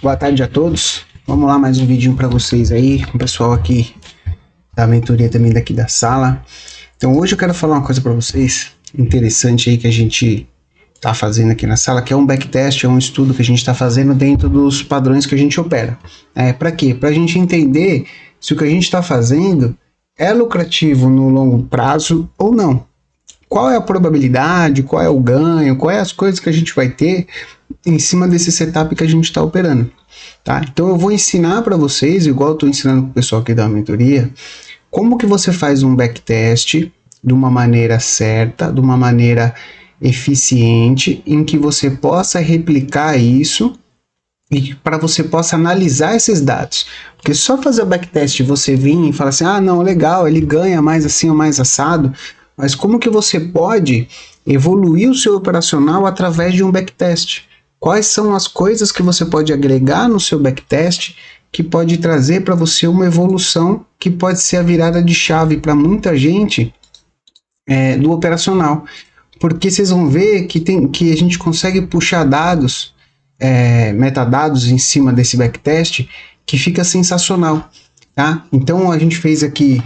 Boa tarde a todos. Vamos lá, mais um vidinho para vocês aí, com o pessoal aqui da mentoria também daqui da sala. Então hoje eu quero falar uma coisa para vocês interessante aí que a gente tá fazendo aqui na sala, que é um backtest, é um estudo que a gente está fazendo dentro dos padrões que a gente opera. Para quê? Para a gente entender se o que a gente está fazendo é lucrativo no longo prazo ou não. Qual é a probabilidade, qual é o ganho, quais as coisas que a gente vai ter em cima desse setup que a gente está operando, tá? Então eu vou ensinar para vocês, igual eu estou ensinando para o pessoal aqui da mentoria, como que você faz um backtest de uma maneira certa, de uma maneira eficiente, em que você possa replicar isso e para você possa analisar esses dados. Porque só fazer o backtest e você vir e falar assim, ah, não, legal, ele ganha mais assim ou mais assado, mas como que você pode evoluir o seu operacional através de um backtest? Quais são as coisas que você pode agregar no seu backtest que pode trazer para você uma evolução que pode ser a virada de chave para muita gente do operacional? Porque vocês vão ver que a gente consegue puxar dados, metadados em cima desse backtest que fica sensacional, tá? Então a gente fez aqui,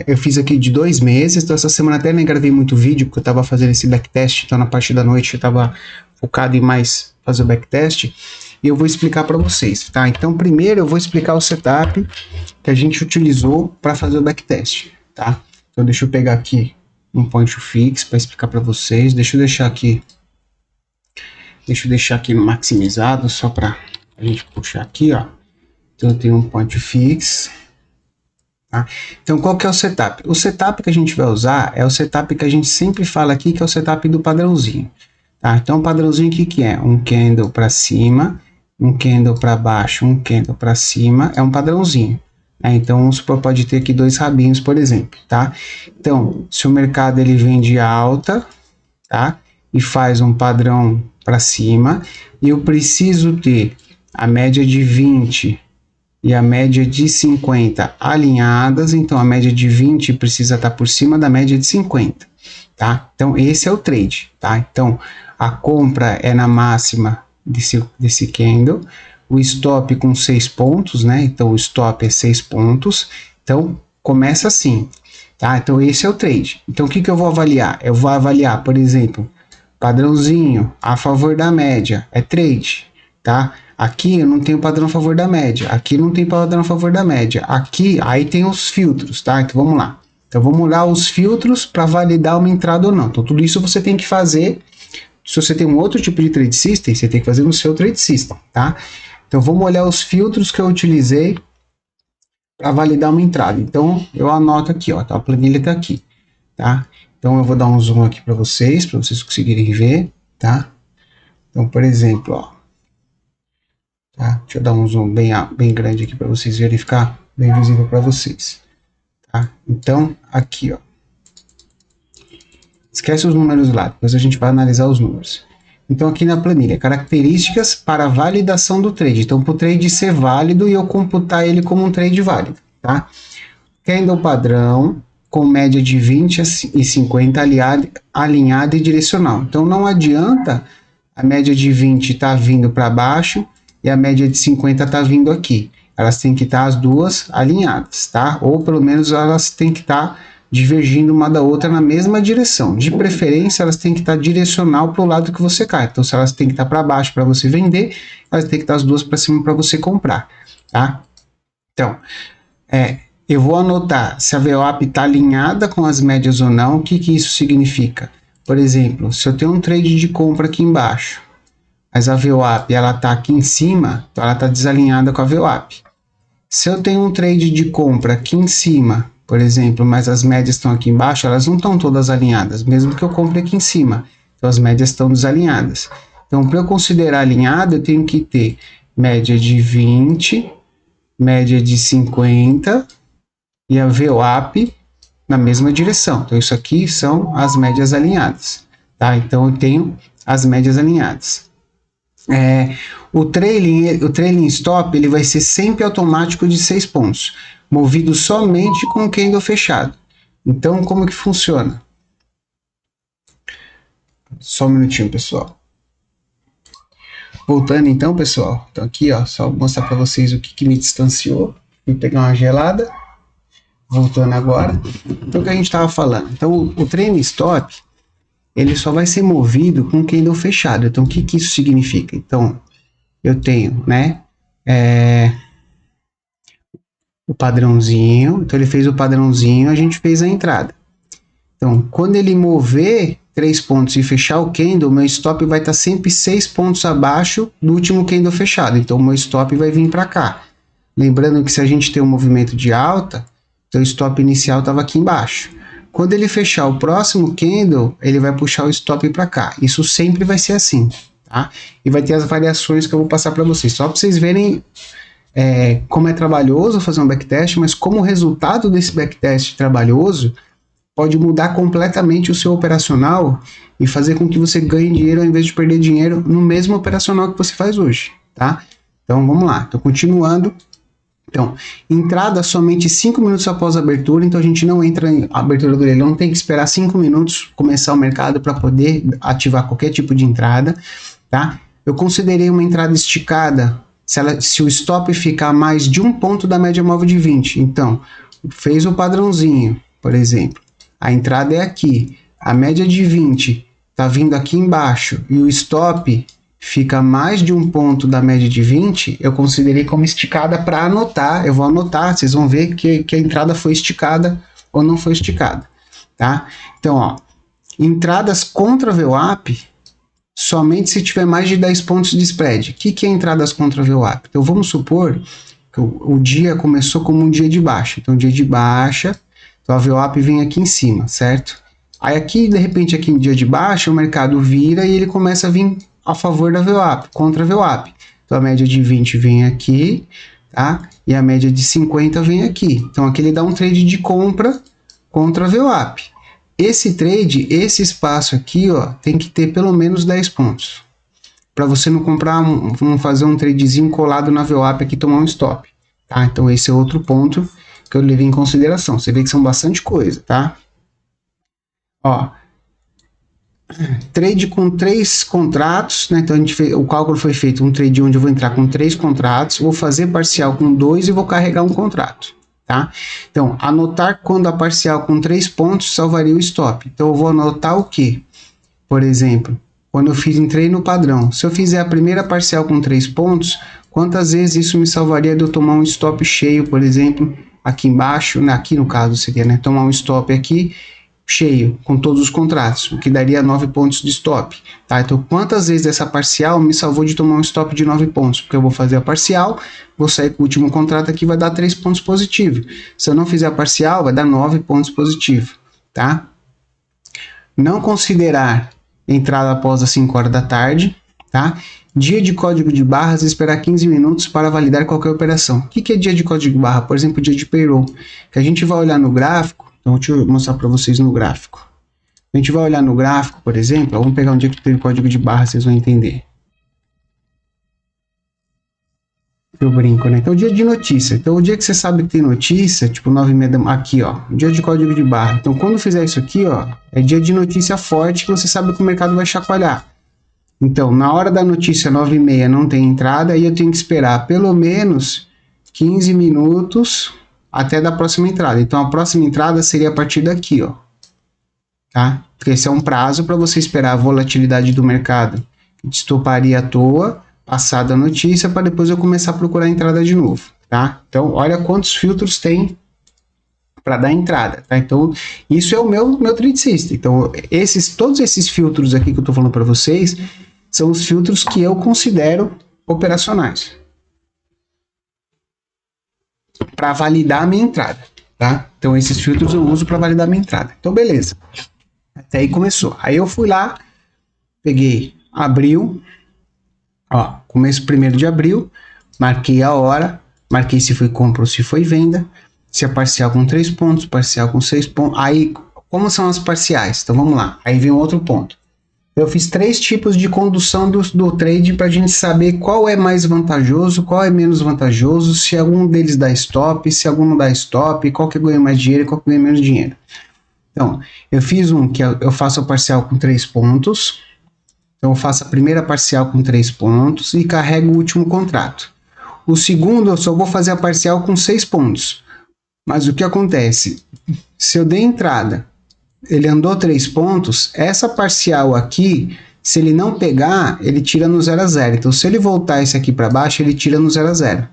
eu fiz aqui de 2 meses, então essa semana até nem gravei muito vídeo porque eu estava fazendo esse backtest, então na parte da noite eu estava focado em mais fazer o backtest e eu vou explicar para vocês, tá? Então primeiro eu vou explicar o setup que a gente utilizou para fazer o backtest, tá? Então deixa eu pegar aqui um point fix para explicar para vocês. Deixa eu deixar aqui no maximizado só para a gente puxar aqui, ó. Então eu tenho um point fix, tá? Então qual que é o setup? O setup que a gente vai usar é o setup que a gente sempre fala aqui, que é o setup do padrãozinho, tá? Então o padrãozinho aqui que é um candle para cima, um candle para baixo, um candle para cima, é um padrãozinho. Então, vamos supor, pode ter aqui 2 rabinhos, por exemplo, tá? Então, se o mercado ele vem de alta, tá? E faz um padrão para cima, e eu preciso ter a média de 20 e a média de 50 alinhadas, então a média de 20 precisa estar por cima da média de 50, tá? Então, esse é o trade, tá? Então, a compra é na máxima desse candle, o stop com 6 pontos, né? Então o stop é 6 pontos. Então começa assim, tá? Então esse é o trade. Então o que eu vou avaliar? Eu vou avaliar, por exemplo, padrãozinho a favor da média, é trade, tá? Aqui eu não tenho padrão a favor da média, aqui não tem padrão a favor da média, aqui, aí tem os filtros, tá? Então vamos lá. Então vamos olhar os filtros para validar uma entrada ou não. Então tudo isso você tem que fazer. Se você tem um outro tipo de trade system, você tem que fazer no seu trade system, tá? Então vamos olhar os filtros que eu utilizei para validar uma entrada. Então eu anoto aqui, ó, tá? A planilha está aqui, tá? Então eu vou dar um zoom aqui para vocês conseguirem ver, tá? Então, por exemplo, ó, tá? Deixa eu dar um zoom bem grande aqui para vocês verem, ficar bem visível para vocês, tá? Então aqui, ó, esquece os números lá, depois a gente vai analisar os números. Então aqui na planilha, características para validação do trade. Então para o trade ser válido e eu computar ele como um trade válido, tá? Candle padrão com média de 20 e 50 alinhada e direcional. Então não adianta a média de 20 estar vindo para baixo e a média de 50 estar vindo aqui. Elas têm que estar as duas alinhadas, tá? Ou pelo menos elas têm que estar divergindo uma da outra na mesma direção. De preferência, elas têm que estar direcional para o lado que você cai. Então, se elas têm que estar para baixo para você vender, elas têm que estar as duas para cima para você comprar, tá? Então, eu vou anotar se a VWAP está alinhada com as médias ou não. O que isso significa? Por exemplo, se eu tenho um trade de compra aqui embaixo, mas a VWAP está aqui em cima, então ela está desalinhada com a VWAP. Se eu tenho um trade de compra aqui em cima, por exemplo, mas as médias estão aqui embaixo, elas não estão todas alinhadas, mesmo que eu compre aqui em cima. Então as médias estão desalinhadas. Então, para eu considerar alinhado, eu tenho que ter média de 20, média de 50 e a VWAP na mesma direção. Então, isso aqui são as médias alinhadas, tá? Então, eu tenho as médias alinhadas. O trailing stop ele vai ser sempre automático de 6 pontos, movido somente com o candle fechado. Então, como que funciona? Só um minutinho, pessoal. Voltando então, pessoal. Então aqui, ó, só mostrar para vocês o que me distanciou. Vou pegar uma gelada. Voltando agora. Então o que a gente estava falando? Então o trailing stop, ele só vai ser movido com candle fechado. Então o que isso significa? Então eu tenho, né, o padrãozinho. Então ele fez o padrãozinho, a gente fez a entrada. Então quando ele mover 3 pontos e fechar o candle, meu stop vai estar sempre 6 pontos abaixo do último candle fechado. Então o meu stop vai vir para cá. Lembrando que se a gente tem um movimento de alta, então o stop inicial estava aqui embaixo. Quando ele fechar o próximo candle, ele vai puxar o stop para cá. Isso sempre vai ser assim, tá? E vai ter as variações que eu vou passar para vocês. Só para vocês verem como é trabalhoso fazer um backtest, mas como o resultado desse backtest trabalhoso pode mudar completamente o seu operacional e fazer com que você ganhe dinheiro ao invés de perder dinheiro no mesmo operacional que você faz hoje, tá? Então vamos lá, estou continuando. Então, entrada somente 5 minutos após a abertura, então a gente não entra em abertura do leilão, tem que esperar 5 minutos começar o mercado para poder ativar qualquer tipo de entrada, tá? Eu considerei uma entrada esticada se o stop ficar mais de um ponto da média móvel de 20. Então, fez o padrãozinho, por exemplo, a entrada é aqui, a média de 20 está vindo aqui embaixo e o stop fica mais de um ponto da média de 20, eu considerei como esticada para anotar. Eu vou anotar, vocês vão ver que a entrada foi esticada ou não foi esticada, tá? Então, ó, entradas contra VWAP somente se tiver mais de 10 pontos de spread. O que é entradas contra VWAP? Então, vamos supor que o dia começou como um dia de baixa. Então, dia de baixa, então a VWAP vem aqui em cima, certo? Aí aqui, de repente, aqui em dia de baixa, o mercado vira e ele começa a vir a favor da VWAP, contra a VWAP. Então a média de 20 vem aqui, tá? E a média de 50 vem aqui. Então aqui ele dá um trade de compra contra a VWAP. Esse trade, esse espaço aqui, ó, tem que ter pelo menos 10 pontos. Para você não comprar, vamos fazer um tradezinho colado na VWAP aqui e tomar um stop, tá? Então esse é outro ponto que eu levei em consideração. Você vê que são bastante coisa, tá? Ó, trade com 3 contratos, né? Então o cálculo foi feito, um trade onde eu vou entrar com 3 contratos, vou fazer parcial com 2 e vou carregar um contrato, tá? Então, anotar quando a parcial com 3 pontos salvaria o stop. Então, eu vou anotar o que? Por exemplo, quando eu entrei no padrão, se eu fizer a primeira parcial com 3 pontos, quantas vezes isso me salvaria de eu tomar um stop cheio, por exemplo, aqui embaixo, aqui no caso seria, né? Tomar um stop aqui, cheio, com todos os contratos, o que daria 9 pontos de stop, tá? Então, quantas vezes essa parcial me salvou de tomar um stop de 9 pontos? Porque eu vou fazer a parcial, vou sair com o último contrato aqui, vai dar 3 pontos positivos. Se eu não fizer a parcial, vai dar 9 pontos positivos, tá? Não considerar entrada após as 5 horas da tarde, tá? Dia de código de barras, esperar 15 minutos para validar qualquer operação. O que é dia de código de barra? Por exemplo, dia de payroll, que a gente vai olhar no gráfico. Então, deixa eu mostrar para vocês no gráfico. A gente vai olhar no gráfico, por exemplo, vamos pegar um dia que tem código de barra, vocês vão entender. Eu brinco, né? Então, dia de notícia. Então, o dia que você sabe que tem notícia, tipo 9h30 da manhã, aqui, ó, dia de código de barra. Então, quando fizer isso aqui, ó, é dia de notícia forte que você sabe que o mercado vai chacoalhar. Então, na hora da notícia 9h30 não tem entrada, aí eu tenho que esperar pelo menos 15 minutos até da próxima entrada. Então, a próxima entrada seria a partir daqui, ó, tá? Porque esse é um prazo para você esperar a volatilidade do mercado estoparia à toa, passada a notícia, para depois eu começar a procurar a entrada de novo, tá? Então, olha quantos filtros tem para dar entrada, tá? Então, isso é o meu trade system. Então, todos esses filtros aqui que eu tô falando para vocês são os filtros que eu considero operacionais para validar a minha entrada, tá? Então, esses filtros eu uso para validar a minha entrada. Então, beleza. Até aí começou. Aí eu fui lá, peguei, abril, ó, começo 1º de abril, marquei a hora, marquei se foi compra ou se foi venda, se é parcial com 3 pontos, parcial com 6 pontos. Aí, como são as parciais? Então, vamos lá. Aí vem outro ponto. Eu fiz 3 tipos de condução do trade para a gente saber qual é mais vantajoso, qual é menos vantajoso, se algum deles dá stop, se algum não dá stop, qual que ganha mais dinheiro e qual que ganha menos dinheiro. Então, eu fiz um que eu faço a parcial com 3 pontos. Então eu faço a primeira parcial com 3 pontos e carrego o último contrato. O segundo eu só vou fazer a parcial com 6 pontos. Mas o que acontece? Se eu dei entrada, ele andou 3 pontos, essa parcial aqui, se ele não pegar, ele tira no 0 a 0. Então se ele voltar esse aqui para baixo, ele tira no 0 a 0.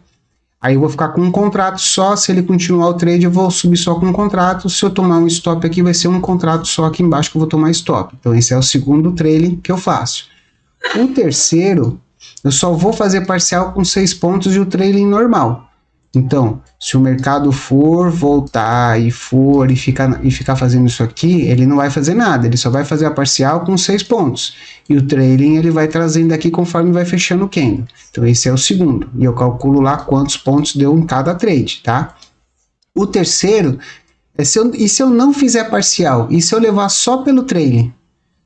Aí eu vou ficar com um contrato só, se ele continuar o trade eu vou subir só com um contrato, se eu tomar um stop aqui vai ser um contrato só aqui embaixo que eu vou tomar stop. Então esse é o segundo trailing que eu faço. O terceiro, eu só vou fazer parcial com 6 pontos e o trailing normal. Então, se o mercado for voltar e ficar fazendo isso aqui, ele não vai fazer nada, ele só vai fazer a parcial com 6 pontos. E o trailing ele vai trazendo aqui conforme vai fechando o candle. Então esse é o segundo, e eu calculo lá quantos pontos deu em cada trade, tá? O terceiro, se eu não fizer parcial, e se eu levar só pelo trailing?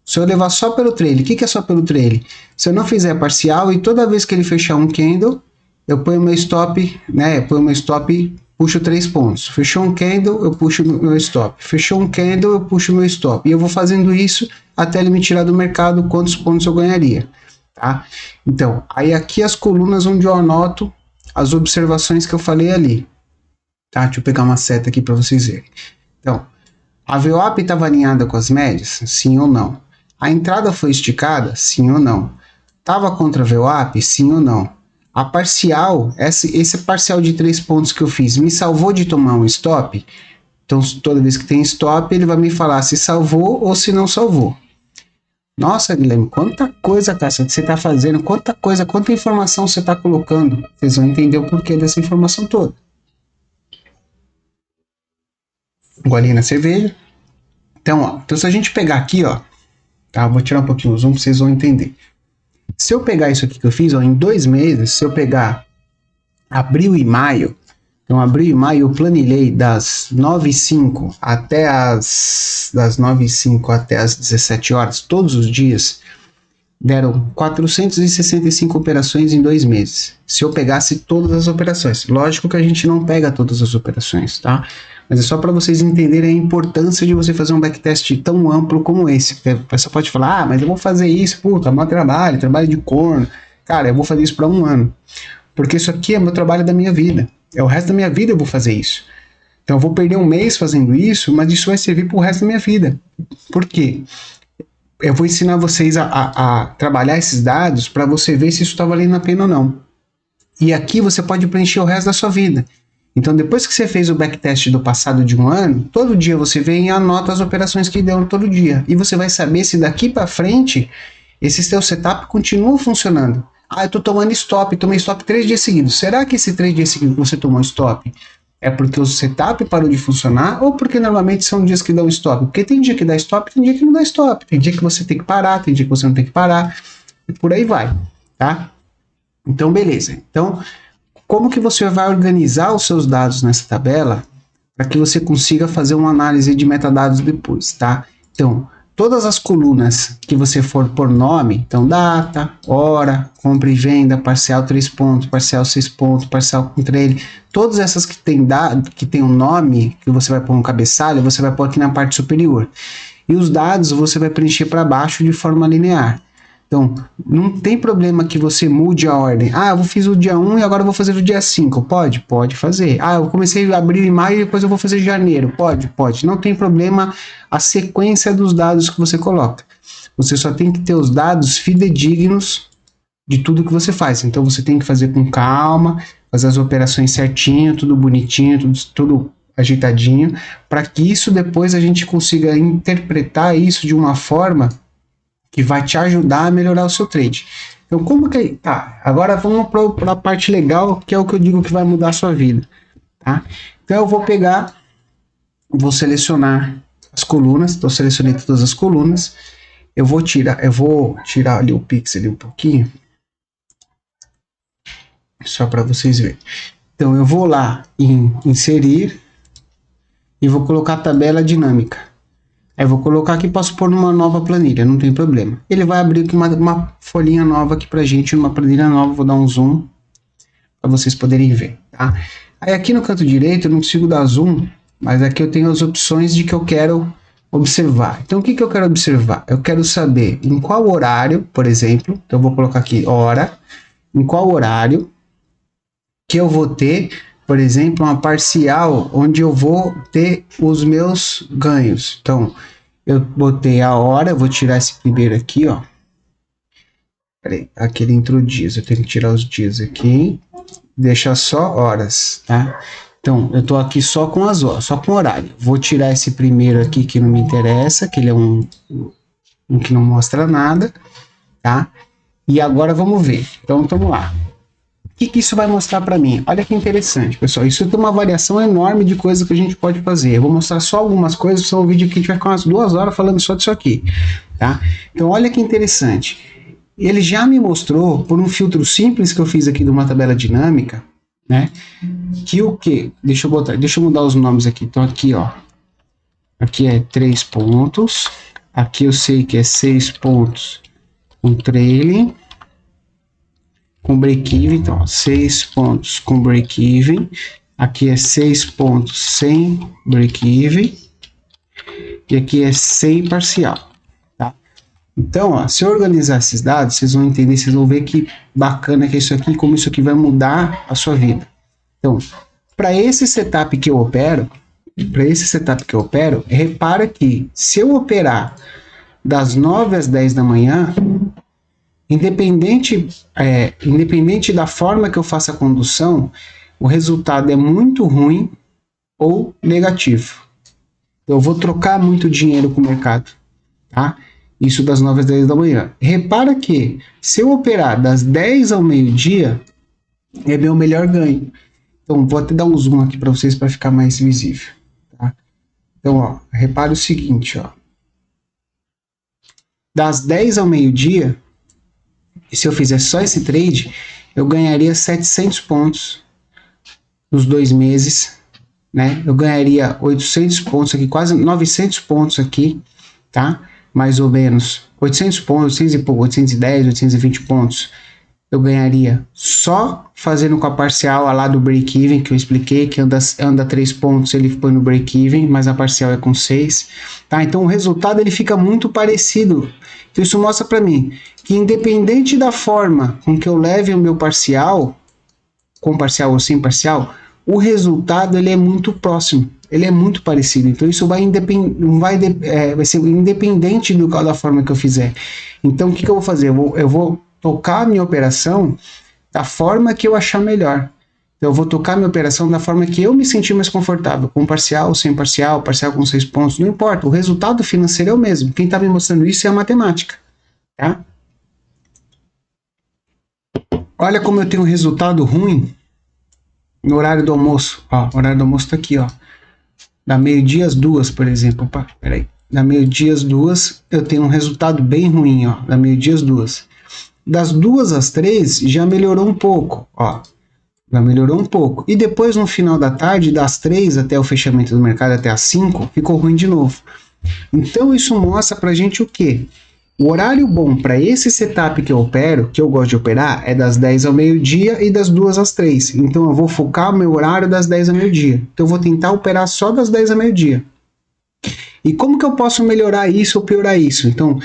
Se eu levar só pelo trailing, o que é só pelo trailing? Se eu não fizer parcial e toda vez que ele fechar um candle, eu ponho meu stop, né? Eu ponho meu stop, puxo 3 pontos. Fechou um candle, eu puxo meu stop. Fechou um candle, eu puxo meu stop. E eu vou fazendo isso até ele me tirar do mercado quantos pontos eu ganharia, tá? Então, aí aqui as colunas onde eu anoto as observações que eu falei ali, tá? Deixa eu pegar uma seta aqui para vocês verem. Então, a VWAP estava alinhada com as médias? Sim ou não? A entrada foi esticada? Sim ou não? Estava contra a VWAP? Sim ou não? A parcial, esse parcial de 3 pontos que eu fiz, me salvou de tomar um stop? Então, toda vez que tem stop, ele vai me falar se salvou ou se não salvou. Nossa, Guilherme, quanta coisa, cara, você está fazendo, quanta coisa, quanta informação você está colocando. Vocês vão entender o porquê dessa informação toda. Golinha na cerveja. Então, ó, então se a gente pegar aqui, ó, tá, vou tirar um pouquinho o zoom para vocês vão entender. Se eu pegar isso aqui que eu fiz, ó, em 2 meses, se eu pegar abril e maio, então abril e maio eu planilhei das 9h05 até das 9h05 até as 17 horas, todos os dias, deram 465 operações em 2 meses. Se eu pegasse todas as operações, lógico que a gente não pega todas as operações, tá? Mas é só para vocês entenderem a importância de você fazer um backtest tão amplo como esse. Porque a pessoa pode falar, ah, mas eu vou fazer isso, puta, meu trabalho de corno. Cara, eu vou fazer isso para 1 ano. Porque isso aqui é meu trabalho da minha vida. É o resto da minha vida eu vou fazer isso. Então eu vou perder 1 mês fazendo isso, mas isso vai servir pro resto da minha vida. Por quê? Eu vou ensinar vocês a trabalhar esses dados para você ver se isso está valendo a pena ou não. E aqui você pode preencher o resto da sua vida. Então, depois que você fez o backtest do passado de 1 ano, todo dia você vem e anota as operações que deu todo dia. E você vai saber se daqui para frente esse seu setup continua funcionando. Ah, eu estou tomando stop, tomei stop 3 dias seguidos. Será que esse 3 dias seguidos que você tomou stop é porque o setup parou de funcionar ou porque normalmente são dias que dão stop? Porque tem dia que dá stop, tem dia que não dá stop. Tem dia que você tem que parar, tem dia que você não tem que parar. E por aí vai, tá? Então, beleza. Então, como que você vai organizar os seus dados nessa tabela para que você consiga fazer uma análise de metadados depois, tá? Então, todas as colunas que você for por nome, então data, hora, compra e venda, parcial 3 pontos, parcial 6 pontos, parcial com trailing, todas essas que tem dado, que tem um nome, que você vai pôr um cabeçalho, você vai pôr aqui na parte superior. E os dados você vai preencher para baixo de forma linear. Então, não tem problema que você mude a ordem. Ah, eu fiz o dia 1 e agora eu vou fazer o dia 5. Pode? Pode fazer. Ah, eu comecei a abril e maio e depois eu vou fazer janeiro. Pode? Pode. Não tem problema a sequência dos dados que você coloca. Você só tem que ter os dados fidedignos de tudo que você faz. Então, você tem que fazer com calma, fazer as operações certinho, tudo bonitinho, tudo ajeitadinho, para que isso depois a gente consiga interpretar isso de uma forma que vai te ajudar a melhorar o seu trade. Então, como que... Tá, agora vamos para a parte legal, que é o que eu digo que vai mudar a sua vida, tá? Então, eu vou pegar, vou selecionar as colunas, então, selecionei todas as colunas, eu vou tirar ali o pixel um pouquinho, só para vocês verem. Então, eu vou lá em inserir e vou colocar tabela dinâmica. Aí eu vou colocar aqui, posso pôr numa nova planilha, não tem problema. Ele vai abrir aqui uma folhinha nova aqui pra gente, uma planilha nova, vou dar um zoom para vocês poderem ver, tá? Aí aqui no canto direito eu não consigo dar zoom, mas aqui eu tenho as opções de que eu quero observar. Então, o que eu quero observar? Eu quero saber em qual horário, por exemplo, então eu vou colocar aqui hora, em qual horário que eu vou ter, por exemplo, uma parcial onde eu vou ter os meus ganhos. Então, eu botei a hora, eu vou tirar esse primeiro aqui, ó. Peraí, aqui ele entrou dias, eu tenho que tirar os dias aqui, deixar só horas, tá? Então, eu tô aqui só com as horas, só com o horário. Vou tirar esse primeiro aqui que não me interessa, que ele é um que não mostra nada, tá? E agora vamos ver. Então, vamos lá. O que isso vai mostrar para mim? Olha que interessante, pessoal. Isso tem uma variação enorme de coisas que a gente pode fazer. Eu vou mostrar só algumas coisas, são um vídeo que a gente vai ficar umas 2 horas falando só disso aqui, tá? Então, olha que interessante. Ele já me mostrou, por um filtro simples que eu fiz aqui de uma tabela dinâmica, né? Que o que? Deixa eu mudar os nomes aqui. Então, aqui, ó. Aqui é 3 pontos. Aqui eu sei que é 6 pontos com trailing, com break-even. Então, ó, 6 pontos com break-even. Aqui é 6 pontos sem break-even. E aqui é sem parcial. Tá? Então, ó, se eu organizar esses dados, vocês vão entender, vocês vão ver que bacana que é isso aqui, como isso aqui vai mudar a sua vida. Então, para esse setup que eu opero, repara que se eu operar das 9 às 10 da manhã, independente da forma que eu faça a condução, o resultado é muito ruim ou negativo. Eu vou trocar muito dinheiro com o mercado, tá? Isso das 9 às 10 da manhã. Repara que se eu operar das 10 ao meio-dia, é meu melhor ganho. Então, vou até dar um zoom aqui para vocês para ficar mais visível. Tá? Então, ó, repare o seguinte, ó. Das 10 ao meio-dia, se eu fizer só esse trade, eu ganharia 700 pontos nos 2 meses, né? Eu ganharia 800 pontos aqui, quase 900 pontos aqui, tá? Mais ou menos 800 pontos, 810, 820 pontos. Eu ganharia só fazendo com a parcial lá do break-even, que eu expliquei, que anda 3 pontos, ele põe no break-even, mas a parcial é com 6, tá? Então o resultado ele fica muito parecido. Então isso mostra para mim que independente da forma com que eu leve o meu parcial, com parcial ou sem parcial, o resultado ele é muito próximo, ele é muito parecido. Então isso vai ser independente da forma que eu fizer. Então o que eu vou fazer? Eu vou tocar a minha operação da forma que eu achar melhor. Eu vou tocar a minha operação da forma que eu me sentir mais confortável, com parcial, sem parcial, parcial com 6 pontos, não importa, o resultado financeiro é o mesmo. Quem está me mostrando isso é a matemática, tá? Olha como eu tenho um resultado ruim no horário do almoço. Ó, o horário do almoço está aqui, ó. Da meio-dia às 2, por exemplo. Opa, peraí. Da meio-dia às 2, eu tenho um resultado bem ruim, ó. Da meio-dia às 2. Das 2 às 3 já melhorou um pouco, ó. Já melhorou um pouco. E depois no final da tarde, das 3 até o fechamento do mercado, até as 5, ficou ruim de novo. Então isso mostra pra gente o quê? O horário bom para esse setup que eu opero, que eu gosto de operar, é das 10 ao meio-dia e das 2 às 3. Então eu vou focar o meu horário das 10 ao meio-dia. Então eu vou tentar operar só das 10 ao meio-dia. E como que eu posso melhorar isso ou piorar isso? Então,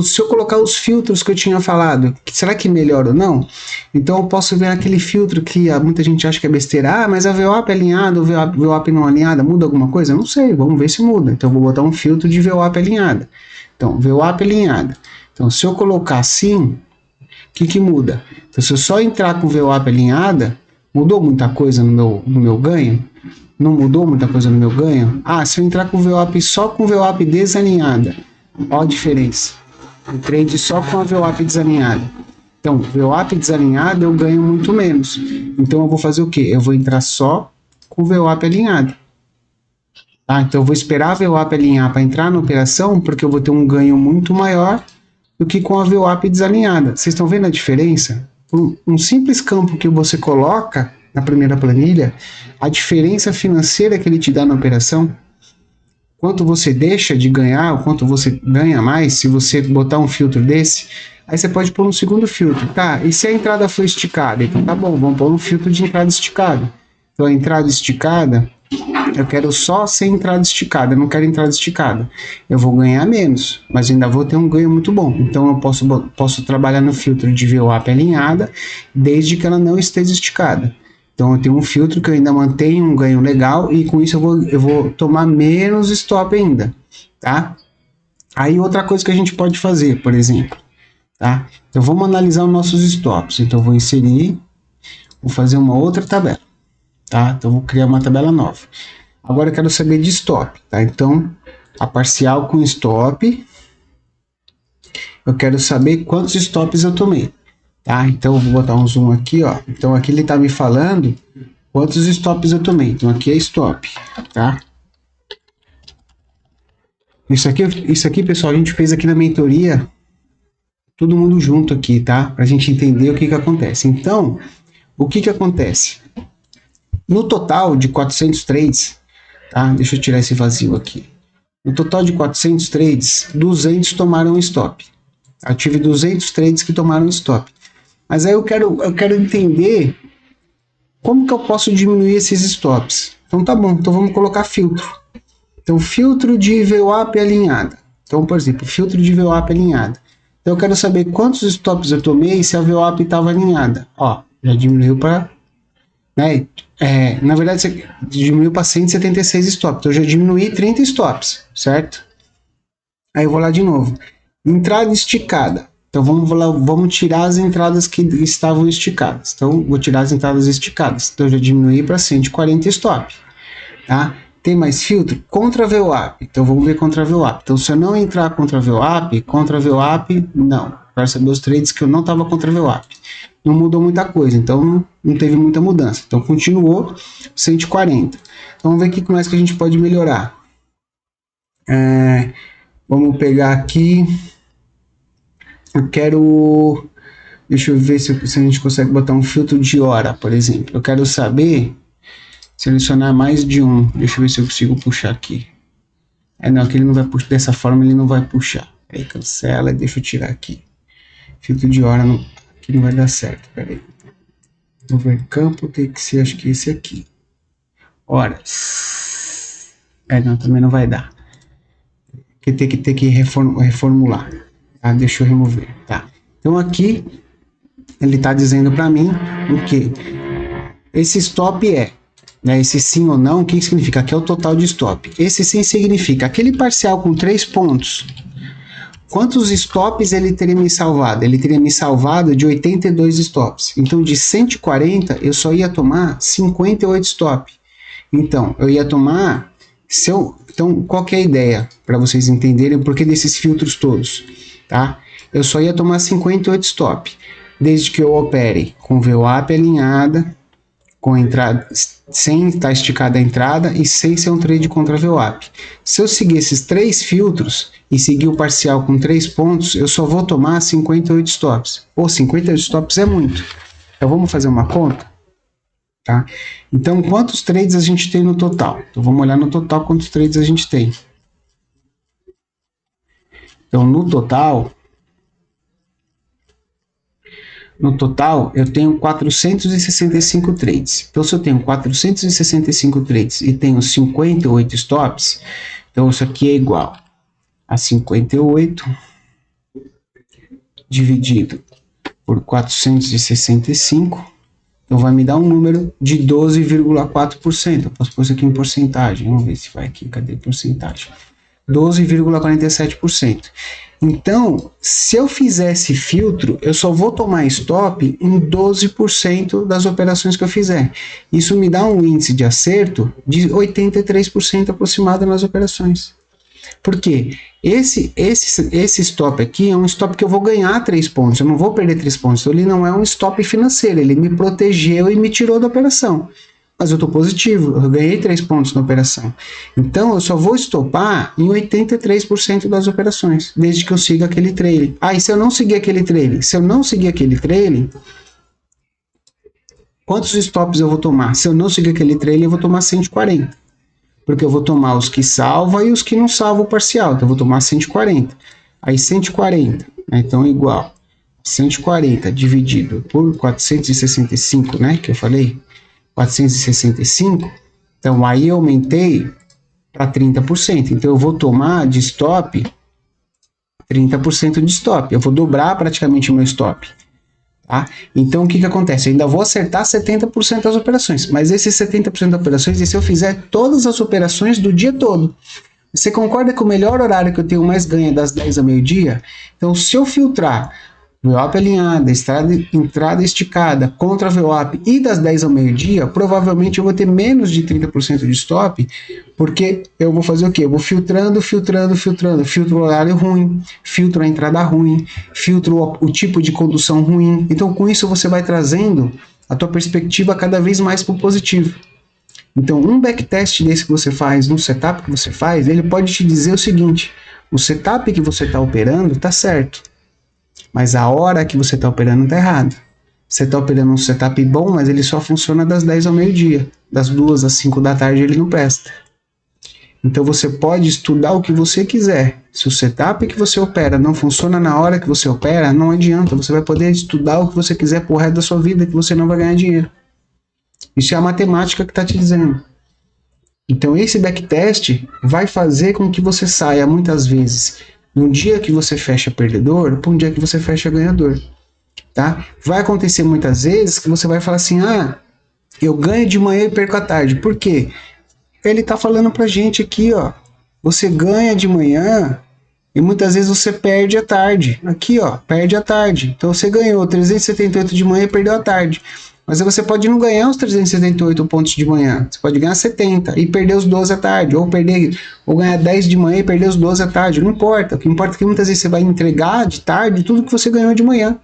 se eu colocar os filtros que eu tinha falado, será que melhora ou não? Então eu posso ver aquele filtro que muita gente acha que é besteira, mas a VWAP é alinhada ou a VWAP não alinhada, muda alguma coisa? Eu não sei, vamos ver se muda. Então eu vou botar um filtro de VWAP alinhada. Então, VWAP alinhada. Então, se eu colocar assim, o que muda? Então, se eu só entrar com VWAP alinhada, mudou muita coisa no meu ganho? Não mudou muita coisa no meu ganho? Se eu entrar com VWAP só com VWAP desalinhada, olha a diferença. Um trade só com a VWAP desalinhada. Então, VWAP desalinhada eu ganho muito menos. Então, eu vou fazer o quê? Eu vou entrar só com VWAP alinhada. Tá? Então, eu vou esperar a VWAP alinhar para entrar na operação, porque eu vou ter um ganho muito maior do que com a VWAP desalinhada. Vocês estão vendo a diferença? Um simples campo que você coloca na primeira planilha, a diferença financeira que ele te dá na operação, quanto você deixa de ganhar, ou quanto você ganha mais, se você botar um filtro desse, aí você pode pôr um segundo filtro, tá? E se a entrada for esticada? Então tá bom, vamos pôr um filtro de entrada esticada. Então a entrada esticada, Eu quero só ser entrada esticada, eu não quero entrada esticada. Eu vou ganhar menos, mas ainda vou ter um ganho muito bom. Então eu posso trabalhar no filtro de VWAP alinhada, desde que ela não esteja esticada. Então eu tenho um filtro que eu ainda mantenho um ganho legal e com isso eu vou tomar menos stop ainda, tá? Aí outra coisa que a gente pode fazer, por exemplo, tá? Então vamos analisar os nossos stops. Então eu vou inserir, vou fazer uma outra tabela, tá? Então eu vou criar uma tabela nova. Agora eu quero saber de stop, tá? Então a parcial com stop, eu quero saber quantos stops eu tomei, tá? Então eu vou botar um zoom aqui, ó. Então aqui ele tá me falando quantos stops eu tomei. Então aqui é stop, tá? Isso aqui, pessoal, a gente fez aqui na mentoria, todo mundo junto aqui, tá? Pra gente entender o que acontece. Então, o que acontece? No total de 400 trades, tá? Deixa eu tirar esse vazio aqui. No total de 400 trades, 200 tomaram stop. Eu tive 200 trades que tomaram stop. Mas aí eu quero entender como que eu posso diminuir esses stops. Então tá bom, então vamos colocar filtro. Então filtro de VWAP alinhada. Então, por exemplo, filtro de VWAP alinhada. Então eu quero saber quantos stops eu tomei se a VWAP estava alinhada. Ó, já diminuiu para... Né? Na verdade, você diminuiu para 176 stops. Então eu já diminuí 30 stops, certo? Aí eu vou lá de novo. Entrada esticada. Então vamos tirar as entradas que estavam esticadas. Então vou tirar as entradas esticadas. Então eu já diminuí para 140 stop. Tá? Tem mais filtro? Contra VWAP. Então vamos ver contra VWAP. Então se eu não entrar contra VWAP, não. Para saber os trades que eu não estava contra VWAP. Não mudou muita coisa, então não teve muita mudança. Então continuou 140. Então, vamos ver o que mais que a gente pode melhorar. Vamos pegar aqui. Eu quero... Deixa eu ver se a gente consegue botar um filtro de hora, por exemplo. Eu quero saber... Selecionar mais de um. Deixa eu ver se eu consigo puxar aqui. Não, aqui ele não vai puxar. Dessa forma ele não vai puxar. Aí cancela e deixa eu tirar aqui. Filtro de hora não... Aqui não vai dar certo. Pera aí. Vou ver campo. Tem que ser, acho que esse aqui. Horas. Não, também não vai dar. Porque tem que ter que reformular. Tá? Deixa eu remover. Tá. Então aqui ele está dizendo para mim o que? Esse stop esse sim ou não, o que significa? Aqui é o total de stop. Esse sim significa aquele parcial com 3 pontos. Quantos stops ele teria me salvado? Ele teria me salvado de 82 stops. Então, de 140, eu só ia tomar 58 stops. Então, eu ia tomar... Então, qual que é a ideia? Para vocês entenderem o porquê desses filtros todos. Tá? Eu só ia tomar 58 stops. Desde que eu opere com VWAP alinhada, com entrada, sem estar esticada a entrada e sem ser um trade contra VWAP. Se eu seguir esses 3 filtros e seguir o parcial com 3 pontos, eu só vou tomar 58 stops. Ou 58 stops é muito. Então vamos fazer uma conta? Tá? Então quantos trades a gente tem no total? Então vamos olhar no total quantos trades a gente tem. Então no total eu tenho 465 trades. Então, se eu tenho 465 trades e tenho 58 stops, então isso aqui é igual a 58 dividido por 465. Então, vai me dar um número de 12,4%. Eu posso pôr isso aqui em porcentagem. Vamos ver se vai aqui. Cadê a porcentagem? 12,47%. Então, se eu fizesse filtro, eu só vou tomar stop em 12% das operações que eu fizer. Isso me dá um índice de acerto de 83% aproximado nas operações. Por quê? Esse stop aqui é um stop que eu vou ganhar 3 pontos, eu não vou perder 3 pontos. Então, ele não é um stop financeiro, ele me protegeu e me tirou da operação. Mas eu estou positivo, eu ganhei 3 pontos na operação. Então, eu só vou estopar em 83% das operações, desde que eu siga aquele trailing. E se eu não seguir aquele trailing? Se eu não seguir aquele trailing, quantos stops eu vou tomar? Se eu não seguir aquele trailing, eu vou tomar 140. Porque eu vou tomar os que salvam e os que não salvam o parcial. Então, eu vou tomar 140. Aí, 140, né? Então, igual 140 dividido por 465, né? Que eu falei. 465, Então, aí eu aumentei para 30%. Então, eu vou tomar de stop 30% de stop. Eu vou dobrar praticamente o meu stop. Tá? Então, o que acontece? Eu ainda vou acertar 70% das operações. Mas esses 70% das operações, e se eu fizer todas as operações do dia todo? Você concorda que o melhor horário que eu tenho mais ganho é das 10 ao meio-dia? Então, se eu filtrar VWAP alinhada, entrada esticada, contra VWAP e das 10 ao meio-dia, provavelmente eu vou ter menos de 30% de stop, porque eu vou fazer o quê? Eu vou filtrando, filtro o horário ruim, filtro a entrada ruim, filtro o tipo de condução ruim. Então, com isso, você vai trazendo a tua perspectiva cada vez mais para o positivo. Então, um backtest desse que você faz, um setup que você faz, ele pode te dizer o seguinte: o setup que você está operando está certo, mas a hora que você está operando está errado. Você está operando um setup bom, mas ele só funciona das 10 ao meio-dia. Das 2 às 5 da tarde ele não presta. Então você pode estudar o que você quiser. Se o setup que você opera não funciona na hora que você opera, não adianta. Você vai poder estudar o que você quiser pro resto da sua vida, que você não vai ganhar dinheiro. Isso é a matemática que está te dizendo. Então esse backtest vai fazer com que você saia muitas vezes num dia que você fecha perdedor para um dia que você fecha ganhador. Tá? Vai acontecer muitas vezes que você vai falar assim: ah, eu ganho de manhã e perco à tarde. Por quê? Ele está falando pra gente aqui, ó, você ganha de manhã e muitas vezes você perde à tarde. Aqui, ó, perde à tarde. Então você ganhou 378 de manhã e perdeu à tarde. Mas você pode não ganhar os 378 pontos de manhã. Você pode ganhar 70 e perder os 12 à tarde. Ou ganhar 10 de manhã e perder os 12 à tarde. Não importa. O que importa é que muitas vezes você vai entregar de tarde tudo que você ganhou de manhã.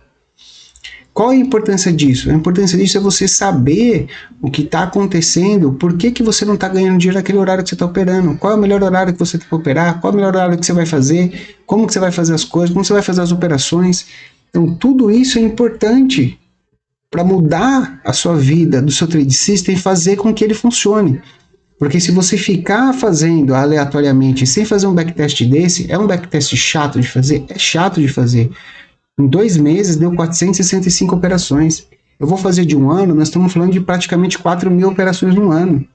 Qual é a importância disso? A importância disso é você saber o que está acontecendo, por que você não está ganhando dinheiro naquele horário que você está operando, qual é o melhor horário que você tem para operar, qual é o melhor horário que você vai fazer, como que você vai fazer as coisas, como você vai fazer as operações. Então, tudo isso é importante para mudar a sua vida, do seu trade system e fazer com que ele funcione. Porque se você ficar fazendo aleatoriamente sem fazer um backtest desse, é um backtest chato de fazer? É chato de fazer. Em 2 meses deu 465 operações. Eu vou fazer de um ano, nós estamos falando de praticamente 4.000 operações no ano.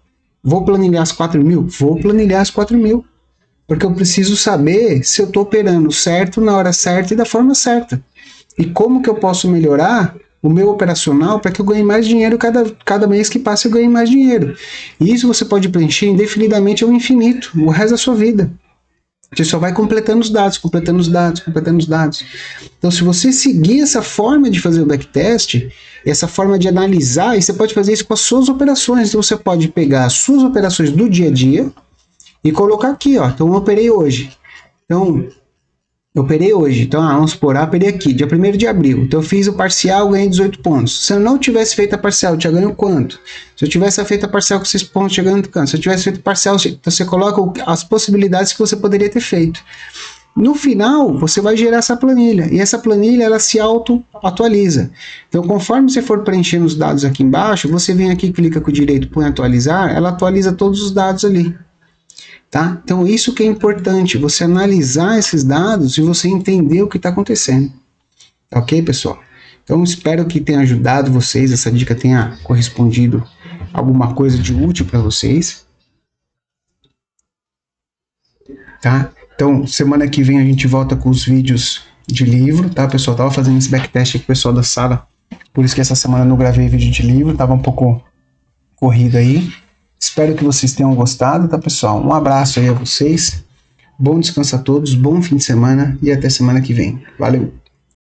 Vou planilhar as 4.000? Vou planilhar as 4.000. Porque eu preciso saber se eu estou operando certo, na hora certa e da forma certa. E como que eu posso melhorar o meu operacional para que eu ganhe mais dinheiro cada mês que passa eu ganhe mais dinheiro. E isso você pode preencher indefinidamente ao infinito, o resto da sua vida. Você só vai completando os dados. Então, se você seguir essa forma de fazer o backtest, essa forma de analisar, e você pode fazer isso com as suas operações. Então, você pode pegar as suas operações do dia a dia e colocar aqui, ó. Então, eu operei hoje. Então, vamos supor, eu operei aqui, dia 1º de abril. Então, eu fiz o parcial, ganhei 18 pontos. Se eu não tivesse feito a parcial, eu tinha ganho quanto? Se eu tivesse feito a parcial com 6 pontos, eu tinha ganho quanto? Se eu tivesse feito parcial, então você coloca as possibilidades que você poderia ter feito. No final, você vai gerar essa planilha. E essa planilha, ela se auto-atualiza. Então, conforme você for preenchendo os dados aqui embaixo, você vem aqui, clica com o direito, põe atualizar, ela atualiza todos os dados ali. Tá? Então, isso que é importante, você analisar esses dados e você entender o que está acontecendo. Ok, pessoal? Então, espero que tenha ajudado vocês, essa dica tenha correspondido a alguma coisa de útil para vocês. Tá? Então, semana que vem a gente volta com os vídeos de livro, tá, pessoal? Tava fazendo esse backtest aqui com o pessoal da sala, por isso que essa semana eu não gravei vídeo de livro, tava um pouco corrido aí. Espero que vocês tenham gostado, tá, pessoal? Um abraço aí a vocês. Bom descanso a todos, bom fim de semana e até semana que vem. Valeu!